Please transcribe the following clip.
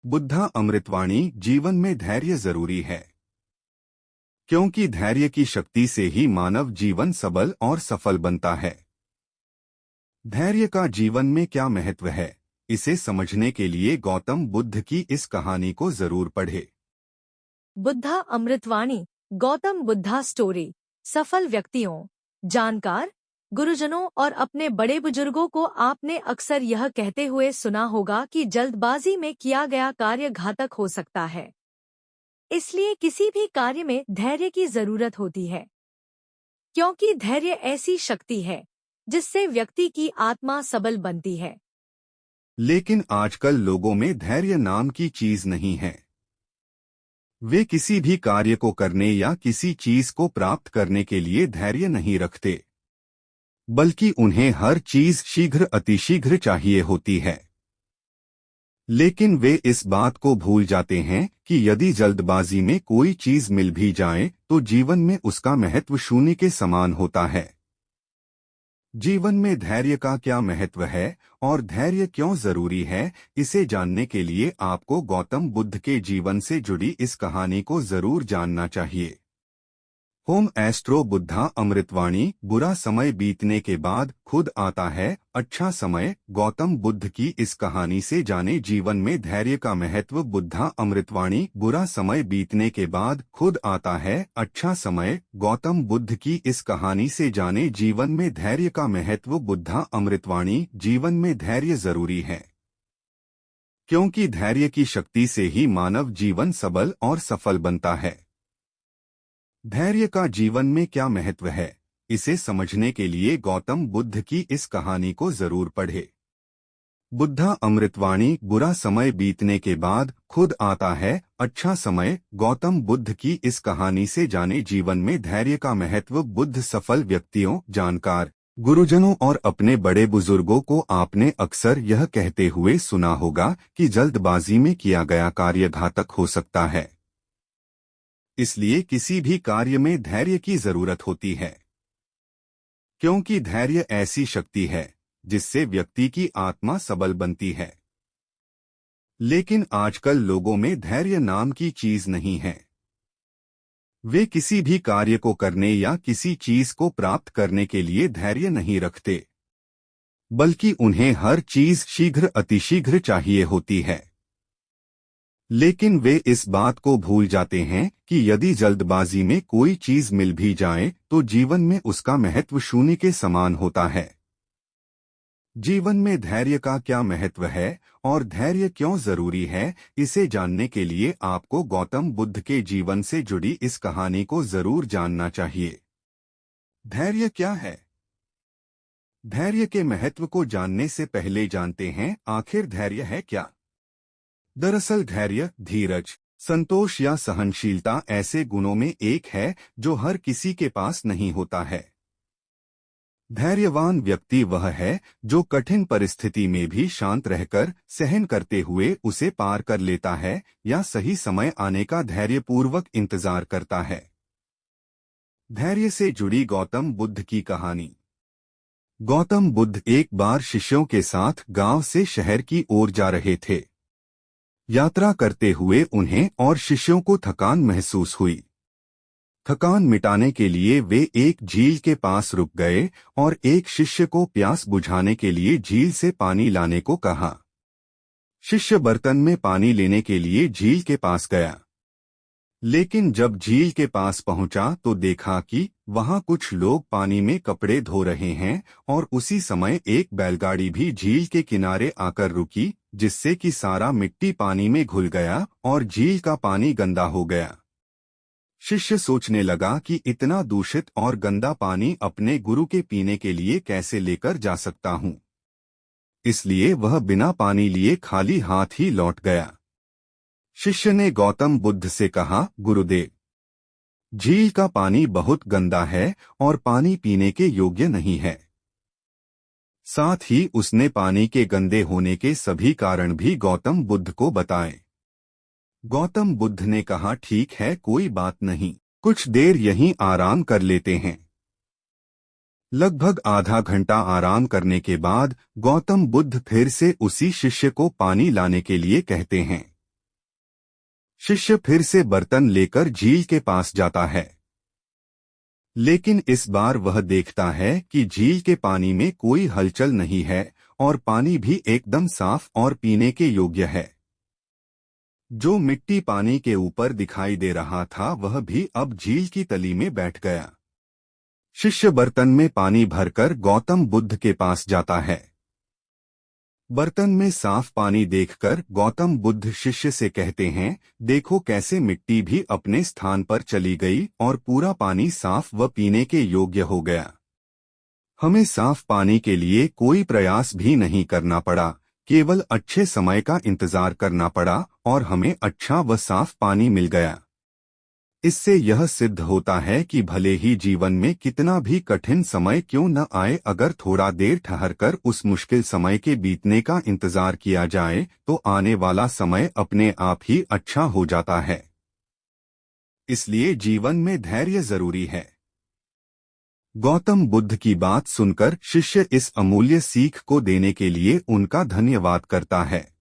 बुद्धा अमृतवाणी जीवन में धैर्य जरूरी है, क्योंकि धैर्य की शक्ति से ही मानव जीवन सबल और सफल बनता है। धैर्य का जीवन में क्या महत्व है, इसे समझने के लिए गौतम बुद्ध की इस कहानी को जरूर पढ़े। बुद्धा अमृतवाणी, गौतम बुद्धा स्टोरी। सफल व्यक्तियों, जानकार, गुरुजनों और अपने बड़े बुजुर्गों को आपने अक्सर यह कहते हुए सुना होगा कि जल्दबाजी में किया गया कार्य घातक हो सकता है। इसलिए किसी भी कार्य में धैर्य की जरूरत होती है, क्योंकि धैर्य ऐसी शक्ति है जिससे व्यक्ति की आत्मा सबल बनती है। लेकिन आजकल लोगों में धैर्य नाम की चीज नहीं है। वे किसी भी कार्य को करने या किसी चीज को प्राप्त करने के लिए धैर्य नहीं रखते, बल्कि उन्हें हर चीज शीघ्र अतिशीघ्र चाहिए होती है। लेकिन वे इस बात को भूल जाते हैं कि यदि जल्दबाजी में कोई चीज मिल भी जाए तो जीवन में उसका महत्व शून्य के समान होता है। जीवन में धैर्य का क्या महत्व है और धैर्य क्यों जरूरी है, इसे जानने के लिए आपको गौतम बुद्ध के जीवन से जुड़ी इस कहानी को जरूर जानना चाहिए। होम एस्ट्रो बुद्धा अमृतवाणी। बुरा समय बीतने के बाद खुद आता है अच्छा समय। गौतम बुद्ध की इस कहानी से जाने जीवन में धैर्य का महत्व। बुद्धा अमृतवाणी। बुरा समय बीतने के बाद खुद आता है अच्छा समय। गौतम बुद्ध की इस कहानी से जाने जीवन में धैर्य का महत्व। बुद्धा अमृतवाणी। जीवन में धैर्य जरूरी है, क्योंकि धैर्य की शक्ति से ही मानव जीवन सबल और सफल बनता है। धैर्य का जीवन में क्या महत्व है, इसे समझने के लिए गौतम बुद्ध की इस कहानी को जरूर पढ़े। बुद्धा अमृतवाणी। बुरा समय बीतने के बाद खुद आता है अच्छा समय। गौतम बुद्ध की इस कहानी से जाने जीवन में धैर्य का महत्व। बुद्ध सफल व्यक्तियों, जानकार, गुरुजनों और अपने बड़े बुजुर्गों को आपने अक्सर यह कहते हुए सुना होगा कि जल्दबाजी में किया गया कार्य घातक हो सकता है। इसलिए किसी भी कार्य में धैर्य की जरूरत होती है, क्योंकि धैर्य ऐसी शक्ति है जिससे व्यक्ति की आत्मा सबल बनती है। लेकिन आजकल लोगों में धैर्य नाम की चीज नहीं है। वे किसी भी कार्य को करने या किसी चीज को प्राप्त करने के लिए धैर्य नहीं रखते, बल्कि उन्हें हर चीज शीघ्र अतिशीघ्र चाहिए होती है। लेकिन वे इस बात को भूल जाते हैं कि यदि जल्दबाजी में कोई चीज मिल भी जाए तो जीवन में उसका महत्व शून्य के समान होता है। जीवन में धैर्य का क्या महत्व है और धैर्य क्यों जरूरी है, इसे जानने के लिए आपको गौतम बुद्ध के जीवन से जुड़ी इस कहानी को जरूर जानना चाहिए। धैर्य क्या है? धैर्य के महत्व को जानने से पहले जानते हैं आखिर धैर्य है क्या। दरअसल धैर्य, धीरज, संतोष या सहनशीलता ऐसे गुणों में एक है जो हर किसी के पास नहीं होता है। धैर्यवान व्यक्ति वह है जो कठिन परिस्थिति में भी शांत रहकर सहन करते हुए उसे पार कर लेता है या सही समय आने का धैर्यपूर्वक इंतजार करता है। धैर्य से जुड़ी गौतम बुद्ध की कहानी। गौतम बुद्ध एक बार शिष्यों के साथ गांव से शहर की ओर जा रहे थे। यात्रा करते हुए उन्हें और शिष्यों को थकान महसूस हुई। थकान मिटाने के लिए वे एक झील के पास रुक गए और एक शिष्य को प्यास बुझाने के लिए झील से पानी लाने को कहा। शिष्य बर्तन में पानी लेने के लिए झील के पास गया, लेकिन जब झील के पास पहुंचा तो देखा कि वहां कुछ लोग पानी में कपड़े धो रहे हैं और उसी समय एक बैलगाड़ी भी झील के किनारे आकर रुकी, जिससे कि सारा मिट्टी पानी में घुल गया और झील का पानी गंदा हो गया। शिष्य सोचने लगा कि इतना दूषित और गंदा पानी अपने गुरु के पीने के लिए कैसे लेकर जा सकता हूँ। इसलिए वह बिना पानी लिए खाली हाथ ही लौट गया। शिष्य ने गौतम बुद्ध से कहा, गुरुदेव, झील का पानी बहुत गंदा है और पानी पीने के योग्य नहीं है। साथ ही उसने पानी के गंदे होने के सभी कारण भी गौतम बुद्ध को बताए। गौतम बुद्ध ने कहा, ठीक है, कोई बात नहीं, कुछ देर यहीं आराम कर लेते हैं। लगभग आधा घंटा आराम करने के बाद गौतम बुद्ध फिर से उसी शिष्य को पानी लाने के लिए कहते हैं। शिष्य फिर से बर्तन लेकर झील के पास जाता है, लेकिन इस बार वह देखता है कि झील के पानी में कोई हलचल नहीं है और पानी भी एकदम साफ और पीने के योग्य है। जो मिट्टी पानी के ऊपर दिखाई दे रहा था वह भी अब झील की तली में बैठ गया। शिष्य बर्तन में पानी भरकर गौतम बुद्ध के पास जाता है। बर्तन में साफ पानी देखकर गौतम बुद्ध शिष्य से कहते हैं, देखो कैसे मिट्टी भी अपने स्थान पर चली गई और पूरा पानी साफ व पीने के योग्य हो गया। हमें साफ पानी के लिए कोई प्रयास भी नहीं करना पड़ा, केवल अच्छे समय का इंतजार करना पड़ा और हमें अच्छा व साफ पानी मिल गया। इससे यह सिद्ध होता है कि भले ही जीवन में कितना भी कठिन समय क्यों न आए, अगर थोड़ा देर ठहरकर उस मुश्किल समय के बीतने का इंतजार किया जाए तो आने वाला समय अपने आप ही अच्छा हो जाता है। इसलिए जीवन में धैर्य जरूरी है। गौतम बुद्ध की बात सुनकर शिष्य इस अमूल्य सीख को देने के लिए उनका धन्यवाद करता है।